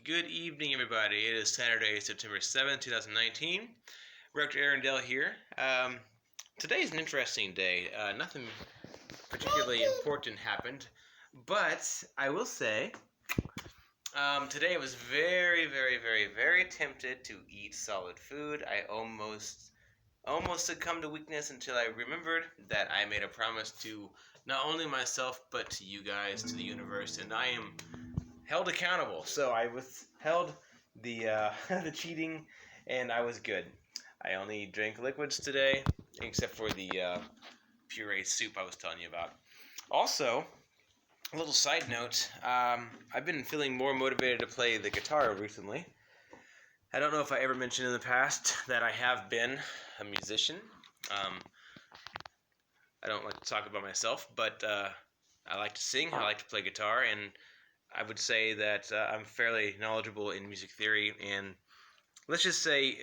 Good evening, everybody. It is Saturday, September 7th, 2019. Rector Arundel here. Today is an interesting day. Nothing particularly important happened, but I will say today I was very tempted to eat solid food. I almost succumbed to weakness until I remembered that I made a promise to not only myself but to you guys, to the universe, and I am held accountable. So I withheld the the cheating, and I was good. I only drank liquids today, except for the puree soup I was telling you about. Also, a little side note: I've been feeling more motivated to play the guitar recently. I don't know if I ever mentioned in the past that I have been a musician. I don't like to talk about myself, but I like to sing. I like to play guitar, and I would say that I'm fairly knowledgeable in music theory, and let's just say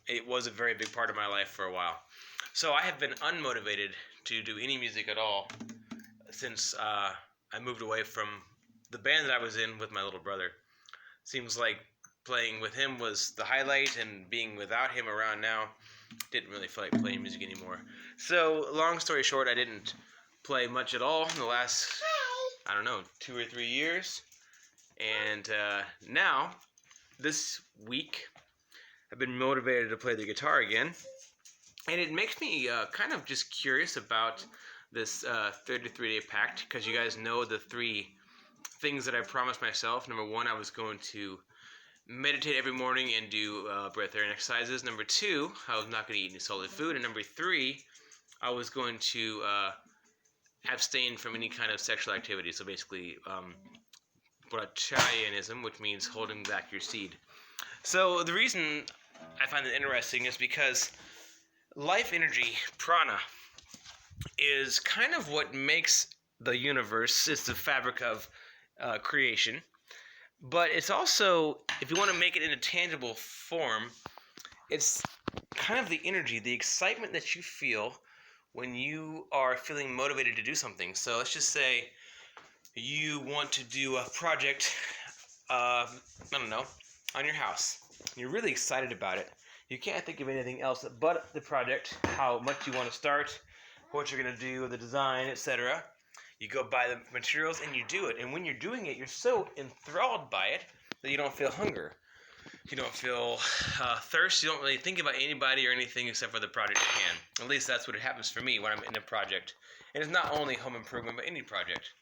it was a very big part of my life for a while. So I have been unmotivated to do any music at all since I moved away from the band that I was in with my little brother. Seems like playing with him was the highlight, and being without him around now didn't really feel like playing music anymore. So long story short, I didn't play much at all in the last, I don't know, 2 or 3 years. And now, this week, I've been motivated to play the guitar again. And it makes me kind of just curious about this 33-day pact, because you guys know the 3 things that I promised myself. Number 1, I was going to meditate every morning and do breath-area exercises. Number 2, I was not going to eat any solid food. And number 3, I was going to abstain from any kind of sexual activity. So basically, brahmacharyism, which means holding back your seed. So the reason I find it interesting is because life energy, prana, is kind of what makes the universe. It's the fabric of creation. But it's also, if you want to make it in a tangible form, it's kind of the energy, the excitement that you feel when you are feeling motivated to do something. So let's just say you want to do a project, I don't know, on your house. You're really excited about it. You can't think of anything else but the project, how much you want to start, what you're going to do, the design, etc. You go buy the materials and you do it. And when you're doing it, you're so enthralled by it that you don't feel hunger. You don't feel thirst. You don't really think about anybody or anything except for the project at hand. At least that's what happens for me when I'm in a project. And it's not only home improvement, but any project.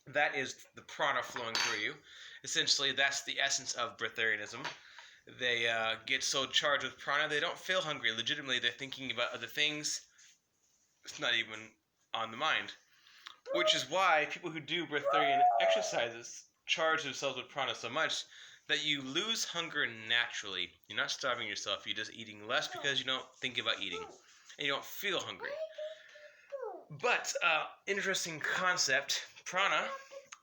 That is the prana flowing through you. Essentially, that's the essence of breatharianism. They get so charged with prana, they don't feel hungry. Legitimately, they're thinking about other things. It's not even on the mind. Which is why people who do breatharian exercises charge themselves with prana so much that you lose hunger naturally. You're not starving yourself. You're just eating less because you don't think about eating. And you don't feel hungry. But, interesting concept. Prana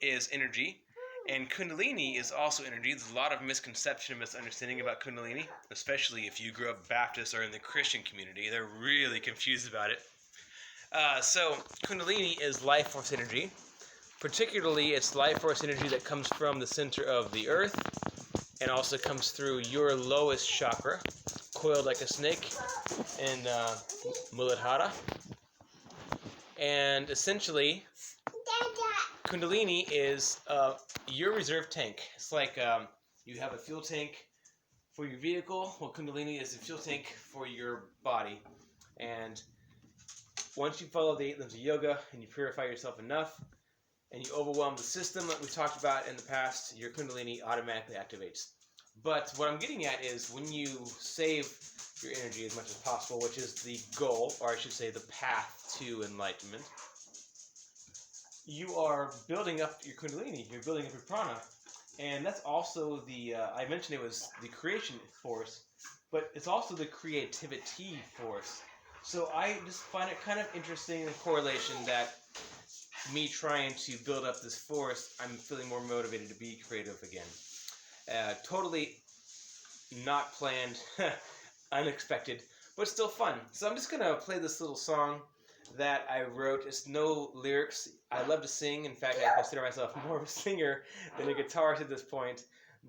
is energy, and Kundalini is also energy. There's a lot of misconception and misunderstanding about Kundalini, especially if you grew up Baptist or in the Christian community. They're really confused about it. So Kundalini is life force energy. Particularly, it's life force energy that comes from the center of the earth and also comes through your lowest chakra, coiled like a snake in Muladhara. And essentially, Kundalini is your reserve tank. It's like you have a fuel tank for your vehicle. Well, Kundalini is a fuel tank for your body. And once you follow the 8 limbs of yoga and you purify yourself enough and you overwhelm the system that we talked about in the past, your Kundalini automatically activates. But what I'm getting at is when you save your energy as much as possible, which is the goal, or I should say the path to enlightenment, you are building up your Kundalini, you're building up your prana. And that's also the, I mentioned it was the creation force, but it's also the creativity force. So I just find it kind of interesting, the correlation that me trying to build up this force, I'm feeling more motivated to be creative again. Totally not planned, unexpected, but still fun. So I'm just going to play this little song that I wrote. It's no lyrics. I love to sing. In fact, I consider myself more of a singer than a guitarist at this point.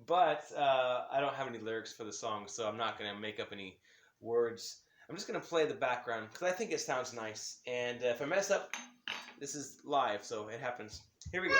But I don't have any lyrics for the song, so I'm not gonna make up any words. I'm just gonna play the background because I think it sounds nice. And if I mess up, this is live, so it happens. Here we go.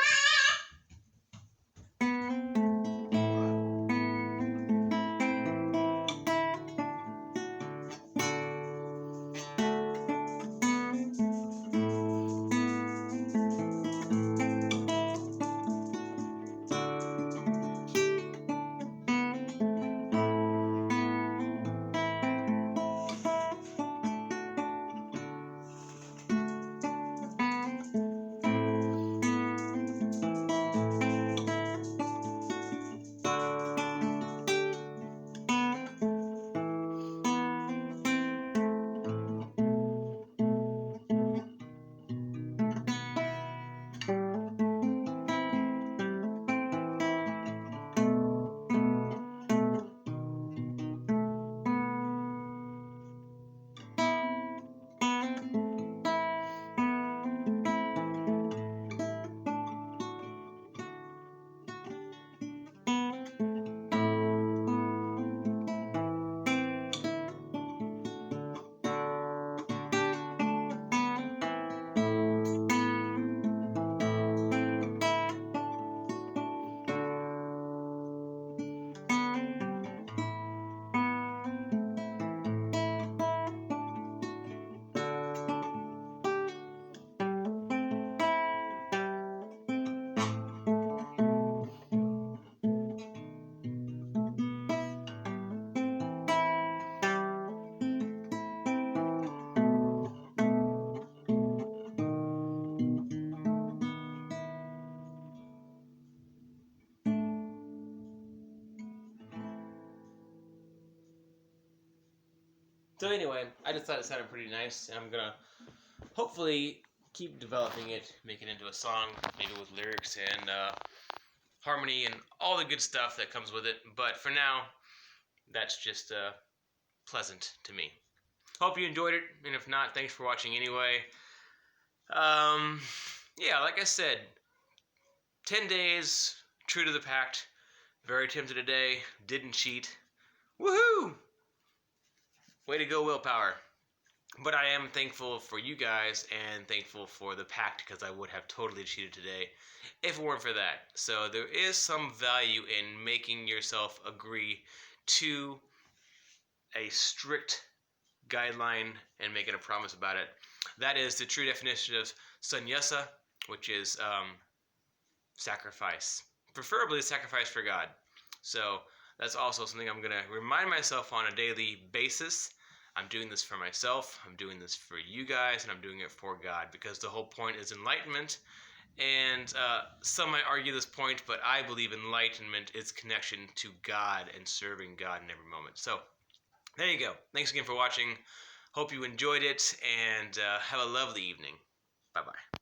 So anyway, I just thought it sounded pretty nice, and I'm gonna hopefully keep developing it, make it into a song, maybe with lyrics and harmony and all the good stuff that comes with it. But for now, that's just pleasant to me. Hope you enjoyed it, and if not, thanks for watching anyway. Um, yeah, like I said, 10 days, true to the pact. Very tempted today, didn't cheat. Woohoo! Way to go, willpower. But I am thankful for you guys and thankful for the pact because I would have totally cheated today if it weren't for that. So there is some value in making yourself agree to a strict guideline and making a promise about it. That is the true definition of sannyasa, which is sacrifice, preferably sacrifice for God. So that's also something I'm going to remind myself on a daily basis. I'm doing this for myself, I'm doing this for you guys, and I'm doing it for God because the whole point is enlightenment. And some might argue this point, but I believe enlightenment is connection to God and serving God in every moment. So there you go. Thanks again for watching. Hope you enjoyed it, and have a lovely evening. Bye-bye.